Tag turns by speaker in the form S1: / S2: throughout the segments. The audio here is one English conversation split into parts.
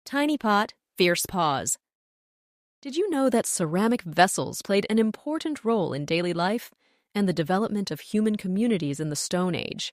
S1: Tiny pot, fierce paws. Did you know that ceramic vessels played an important role in daily life and the development of human communities in the Stone Age?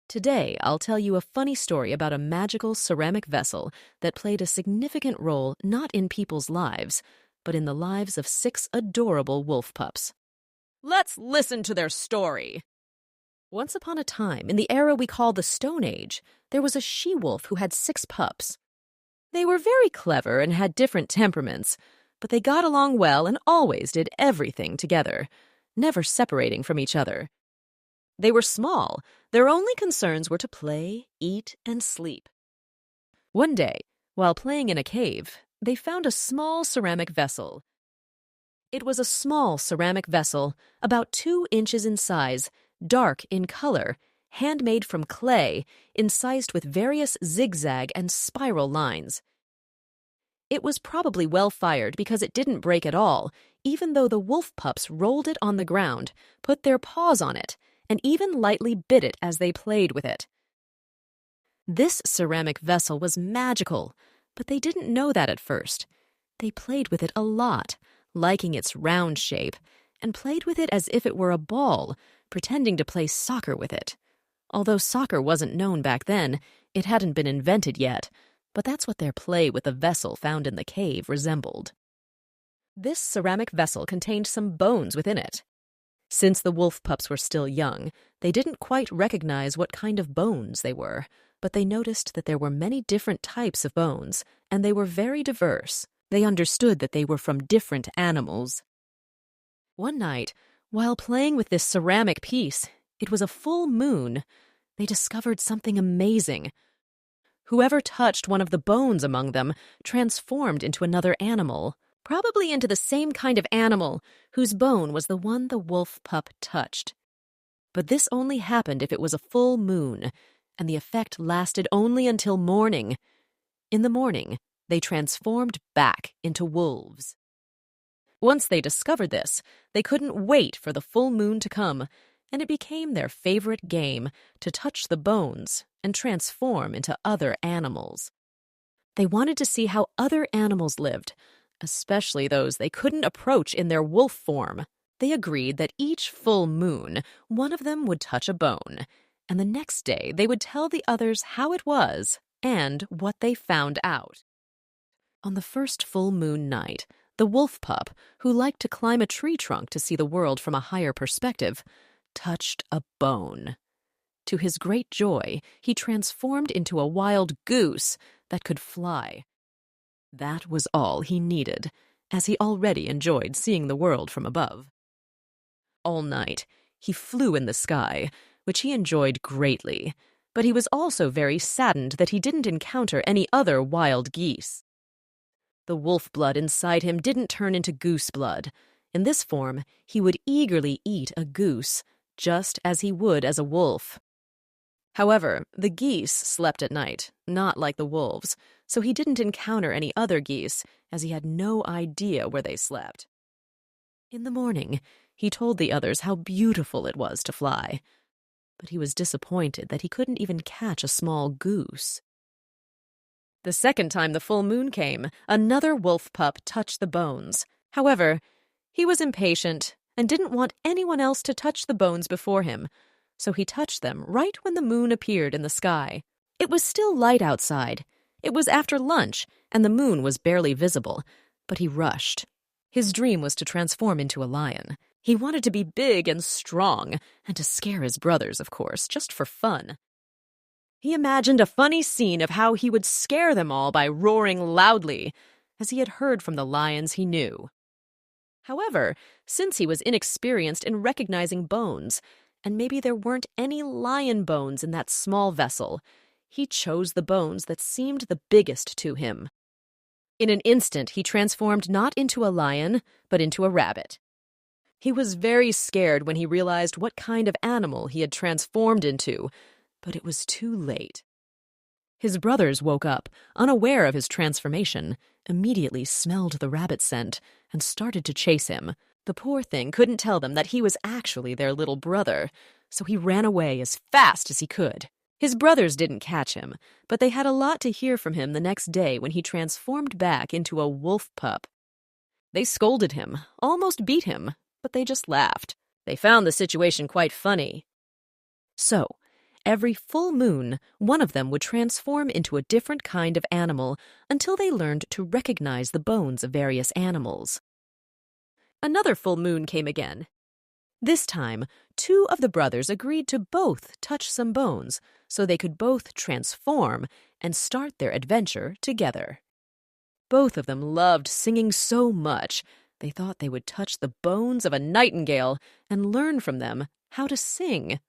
S1: Today, I'll tell you a funny story about a magical ceramic vessel that played a significant role not in people's lives, but in the lives of 6 adorable wolf pups. Let's listen to their story. Once upon a time, in the era we call the Stone Age, there was a she-wolf who had 6 pups. They were very clever and had different temperaments, but they got along well and always did everything together, never separating from each other. They were small. Their only concerns were to play, eat, and sleep. One day, while playing in a cave, they found a small ceramic vessel. It was a small ceramic vessel, about 2 inches in size, dark in color, handmade from clay, incised with various zigzag and spiral lines. It was probably well-fired because it didn't break at all, even though the wolf pups rolled it on the ground, put their paws on it, and even lightly bit it as they played with it. This ceramic vessel was magical, but they didn't know that at first. They played with it a lot, liking its round shape, and played with it as if it were a ball, pretending to play soccer with it. Although soccer wasn't known back then, it hadn't been invented yet, but that's what their play with the vessel found in the cave resembled. This ceramic vessel contained some bones within it. Since the wolf pups were still young, they didn't quite recognize what kind of bones they were, but they noticed that there were many different types of bones, and they were very diverse. They understood that they were from different animals. One night, while playing with this ceramic piece, it was a full moon, they discovered something amazing. Whoever touched one of the bones among them transformed into another animal, probably into the same kind of animal whose bone was the one the wolf pup touched. But this only happened if it was a full moon, and the effect lasted only until morning. In the morning, they transformed back into wolves. Once they discovered this, they couldn't wait for the full moon to come, and it became their favorite game to touch the bones and transform into other animals. They wanted to see how other animals lived, especially those they couldn't approach in their wolf form. They agreed that each full moon, one of them would touch a bone, and the next day they would tell the others how it was and what they found out. On the first full moon night, the wolf pup, who liked to climb a tree trunk to see the world from a higher perspective, touched a bone. To his great joy, he transformed into a wild goose that could fly. That was all he needed, as he already enjoyed seeing the world from above. All night, he flew in the sky, which he enjoyed greatly, but he was also very saddened that he didn't encounter any other wild geese. The wolf blood inside him didn't turn into goose blood. In this form, he would eagerly eat a goose, just as he would as a wolf. However, the geese slept at night, not like the wolves, so he didn't encounter any other geese, as he had no idea where they slept. In the morning, he told the others how beautiful it was to fly, but he was disappointed that he couldn't even catch a small goose. The second time the full moon came, another wolf pup touched the bones. However, he was impatient and didn't want anyone else to touch the bones before him, so he touched them right when the moon appeared in the sky. It was still light outside. It was after lunch, and the moon was barely visible, but he rushed. His dream was to transform into a lion. He wanted to be big and strong, and to scare his brothers, of course, just for fun. He imagined a funny scene of how he would scare them all by roaring loudly, as he had heard from the lions he knew. However, since he was inexperienced in recognizing bones, and maybe there weren't any lion bones in that small vessel, he chose the bones that seemed the biggest to him. In an instant, he transformed not into a lion, but into a rabbit. He was very scared when he realized what kind of animal he had transformed into, but it was too late. His brothers woke up, unaware of his transformation, immediately smelled the rabbit scent, and started to chase him. The poor thing couldn't tell them that he was actually their little brother, so he ran away as fast as he could. His brothers didn't catch him, but they had a lot to hear from him the next day when he transformed back into a wolf pup. They scolded him, almost beat him, but they just laughed. They found the situation quite funny. So, every full moon, one of them would transform into a different kind of animal until they learned to recognize the bones of various animals. Another full moon came again. This time, two of the brothers agreed to both touch some bones so they could both transform and start their adventure together. Both of them loved singing so much, they thought they would touch the bones of a nightingale and learn from them how to sing.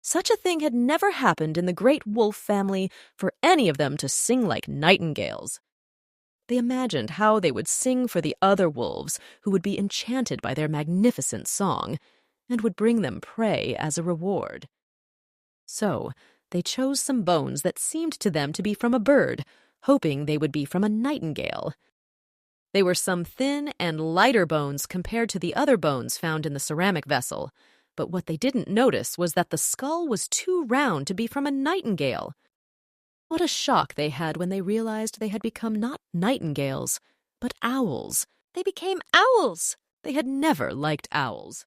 S1: Such a thing had never happened in the great wolf family for any of them to sing like nightingales. They imagined how they would sing for the other wolves who would be enchanted by their magnificent song and would bring them prey as a reward. So, they chose some bones that seemed to them to be from a bird, hoping they would be from a nightingale. They were some thin and lighter bones compared to the other bones found in the ceramic vessel, but what they didn't notice was that the skull was too round to be from a nightingale. What a shock they had when they realized they had become not nightingales, but owls. They became owls! They had never liked owls.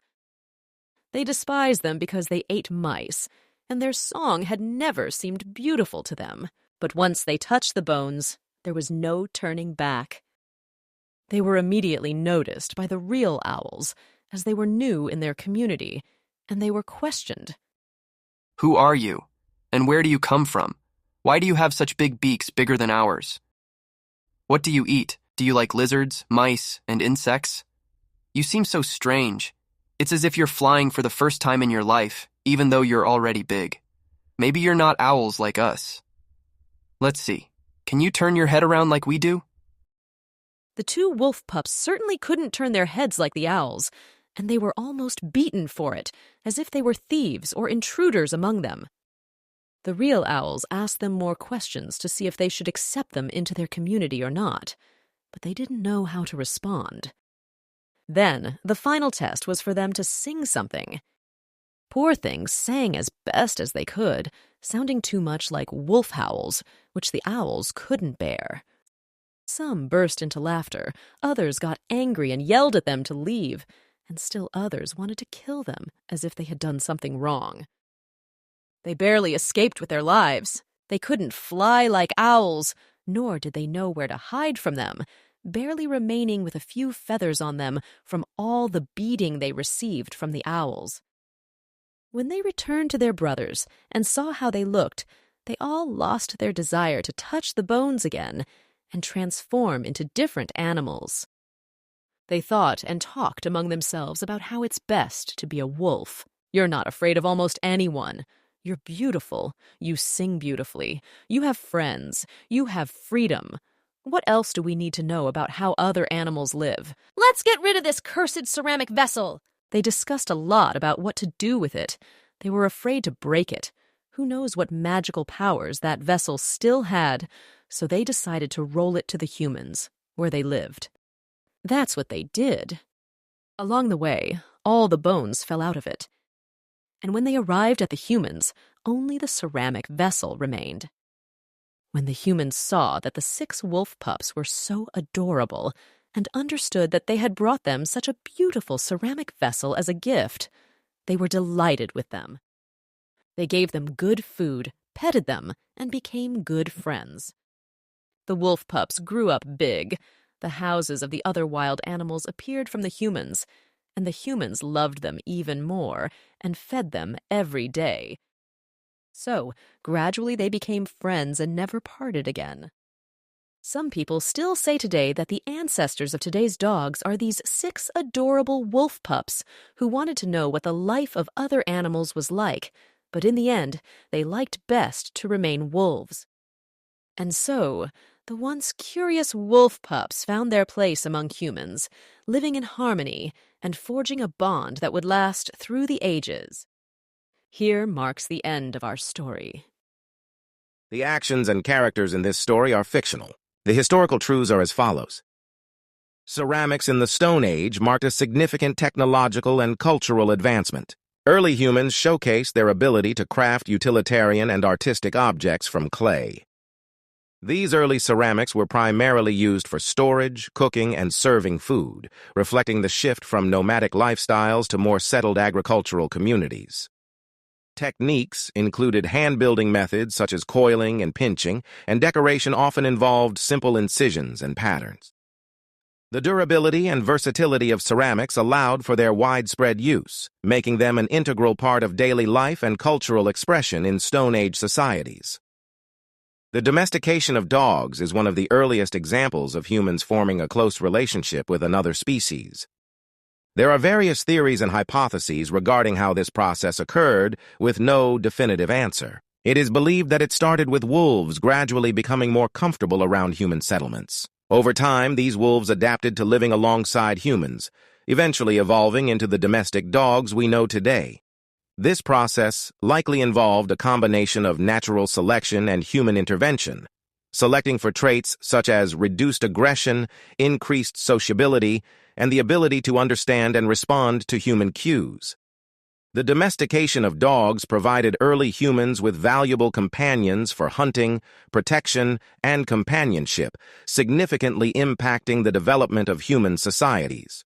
S1: They despised them because they ate mice, and their song had never seemed beautiful to them. But once they touched the bones, there was no turning back. They were immediately noticed by the real owls, as they were new in their community, and they were questioned.
S2: Who are you? And where do you come from? Why do you have such big beaks bigger than ours? What do you eat? Do you like lizards, mice, and insects? You seem so strange. It's as if you're flying for the first time in your life, even though you're already big. Maybe you're not owls like us. Let's see. Can you turn your head around like we do?
S1: The two wolf pups certainly couldn't turn their heads like the owls, and they were almost beaten for it, as if they were thieves or intruders among them. The real owls asked them more questions to see if they should accept them into their community or not, but they didn't know how to respond. Then, the final test was for them to sing something. Poor things sang as best as they could, sounding too much like wolf howls, which the owls couldn't bear. Some burst into laughter, others got angry and yelled at them to leave, and still others wanted to kill them as if they had done something wrong. They barely escaped with their lives. They couldn't fly like owls, nor did they know where to hide from them, barely remaining with a few feathers on them from all the beating they received from the owls. When they returned to their brothers and saw how they looked, they all lost their desire to touch the bones again and transform into different animals. They thought and talked among themselves about how it's best to be a wolf. You're not afraid of almost anyone. You're beautiful. You sing beautifully. You have friends. You have freedom. What else do we need to know about how other animals live? Let's get rid of this cursed ceramic vessel! They discussed a lot about what to do with it. They were afraid to break it. Who knows what magical powers that vessel still had, so they decided to roll it to the humans, where they lived. That's what they did. Along the way, all the bones fell out of it. And when they arrived at the humans, only the ceramic vessel remained. When the humans saw that the 6 wolf pups were so adorable and understood that they had brought them such a beautiful ceramic vessel as a gift, they were delighted with them. They gave them good food, petted them, and became good friends. The wolf pups grew up big. The houses of the other wild animals appeared from the humans, and the humans loved them even more and fed them every day. So, gradually they became friends and never parted again. Some people still say today that the ancestors of today's dogs are these 6 adorable wolf pups who wanted to know what the life of other animals was like, but in the end, they liked best to remain wolves. And so, the once curious wolf pups found their place among humans, living in harmony and forging a bond that would last through the ages. Here marks the end of our story.
S3: The actions and characters in this story are fictional. The historical truths are as follows. Ceramics in the Stone Age marked a significant technological and cultural advancement. Early humans showcased their ability to craft utilitarian and artistic objects from clay. These early ceramics were primarily used for storage, cooking, and serving food, reflecting the shift from nomadic lifestyles to more settled agricultural communities. Techniques included hand-building methods such as coiling and pinching, and decoration often involved simple incisions and patterns. The durability and versatility of ceramics allowed for their widespread use, making them an integral part of daily life and cultural expression in Stone Age societies. The domestication of dogs is one of the earliest examples of humans forming a close relationship with another species. There are various theories and hypotheses regarding how this process occurred, with no definitive answer. It is believed that it started with wolves gradually becoming more comfortable around human settlements. Over time, these wolves adapted to living alongside humans, eventually evolving into the domestic dogs we know today. This process likely involved a combination of natural selection and human intervention, selecting for traits such as reduced aggression, increased sociability, and the ability to understand and respond to human cues. The domestication of dogs provided early humans with valuable companions for hunting, protection, and companionship, significantly impacting the development of human societies.